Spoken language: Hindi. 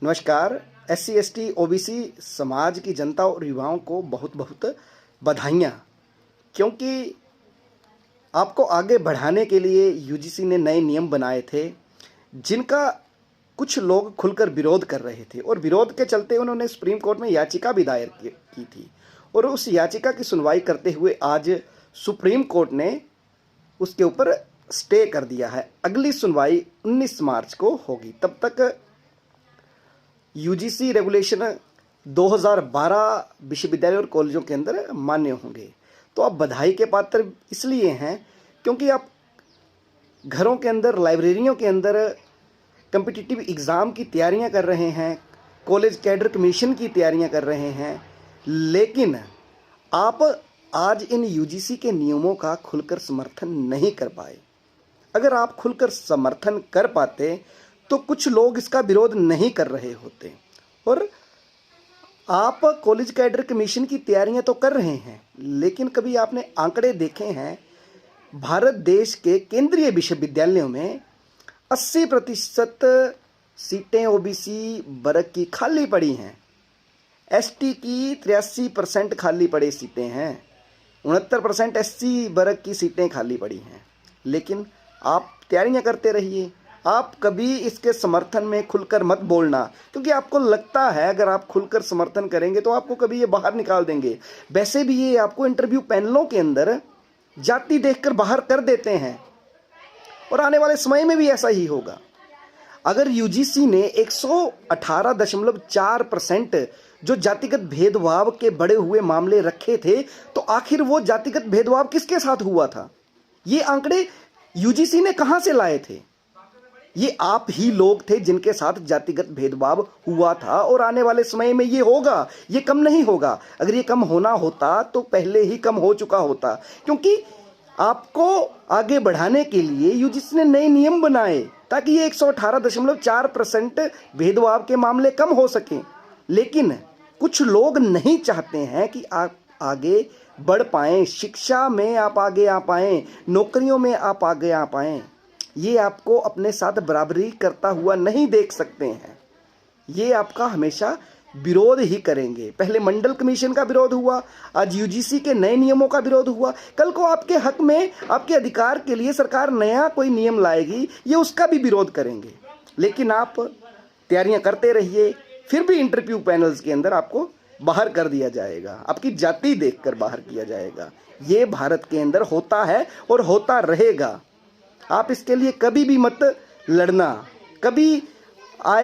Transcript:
नमस्कार। SC ST OBC समाज की जनता और युवाओं को बहुत बहुत बधाइयाँ, क्योंकि आपको आगे बढ़ाने के लिए UGC ने नए नियम बनाए थे जिनका कुछ लोग खुलकर विरोध कर रहे थे और विरोध के चलते उन्होंने सुप्रीम कोर्ट में याचिका भी दायर की थी और उस याचिका की सुनवाई करते हुए आज सुप्रीम कोर्ट ने उसके ऊपर स्टे कर दिया है। अगली सुनवाई 19 मार्च को होगी। तब तक UGC रेगुलेशन 2012 विश्वविद्यालय और कॉलेजों के अंदर मान्य होंगे। तो आप बधाई के पात्र इसलिए हैं क्योंकि आप घरों के अंदर, लाइब्रेरियों के अंदर कम्पिटिटिव एग्ज़ाम की तैयारियां कर रहे हैं, कॉलेज कैडर कमीशन की तैयारियां कर रहे हैं, लेकिन आप आज इन UGC के नियमों का खुलकर समर्थन नहीं कर पाए। अगर आप खुलकर समर्थन कर पाते तो कुछ लोग इसका विरोध नहीं कर रहे होते। और आप कॉलेज कैडर कमीशन की तैयारियां तो कर रहे हैं, लेकिन कभी आपने आंकड़े देखे हैं? भारत देश के केंद्रीय विश्वविद्यालयों में 80% सीटें OBC वर्ग की खाली पड़ी हैं। ST की 83% खाली पड़ी सीटें हैं। 69% SC वर्ग की सीटें खाली पड़ी हैं। लेकिन आप तैयारियां करते रहिए। आप कभी इसके समर्थन में खुलकर मत बोलना, क्योंकि आपको लगता है अगर आप खुलकर समर्थन करेंगे तो आपको कभी ये बाहर निकाल देंगे। वैसे भी ये आपको इंटरव्यू पैनलों के अंदर जाति देखकर बाहर कर देते हैं और आने वाले समय में भी ऐसा ही होगा। अगर UGC ने 118.4% जो जातिगत भेदभाव के बढ़े हुए मामले रखे थे, तो आखिर वो जातिगत भेदभाव किसके साथ हुआ था? ये आंकड़े UGC ने कहां से लाए थे? ये आप ही लोग थे जिनके साथ जातिगत भेदभाव हुआ था और आने वाले समय में ये होगा। ये कम नहीं होगा। अगर ये कम होना होता तो पहले ही कम हो चुका होता, क्योंकि आपको आगे बढ़ाने के लिए UGC ने नए नियम बनाए ताकि ये 118.4% भेदभाव के मामले कम हो सकें। लेकिन कुछ लोग नहीं चाहते हैं कि आप आगे बढ़ पाएं, शिक्षा में आप आगे आ पाएं, नौकरियों में आप आगे आ पाएं। ये आपको अपने साथ बराबरी करता हुआ नहीं देख सकते हैं। ये आपका हमेशा विरोध ही करेंगे। पहले मंडल कमीशन का विरोध हुआ, आज UGC के नए नियमों का विरोध हुआ। कल को आपके हक में, आपके अधिकार के लिए सरकार नया कोई नियम लाएगी, ये उसका भी विरोध करेंगे। लेकिन आप तैयारियां करते रहिए, फिर भी इंटरव्यू पैनल्स के अंदर आपको बाहर कर दिया जाएगा, आपकी जाति देखकर बाहर किया जाएगा। ये भारत के अंदर होता है और होता रहेगा। आप इसके लिए कभी भी मत लड़ना, कभी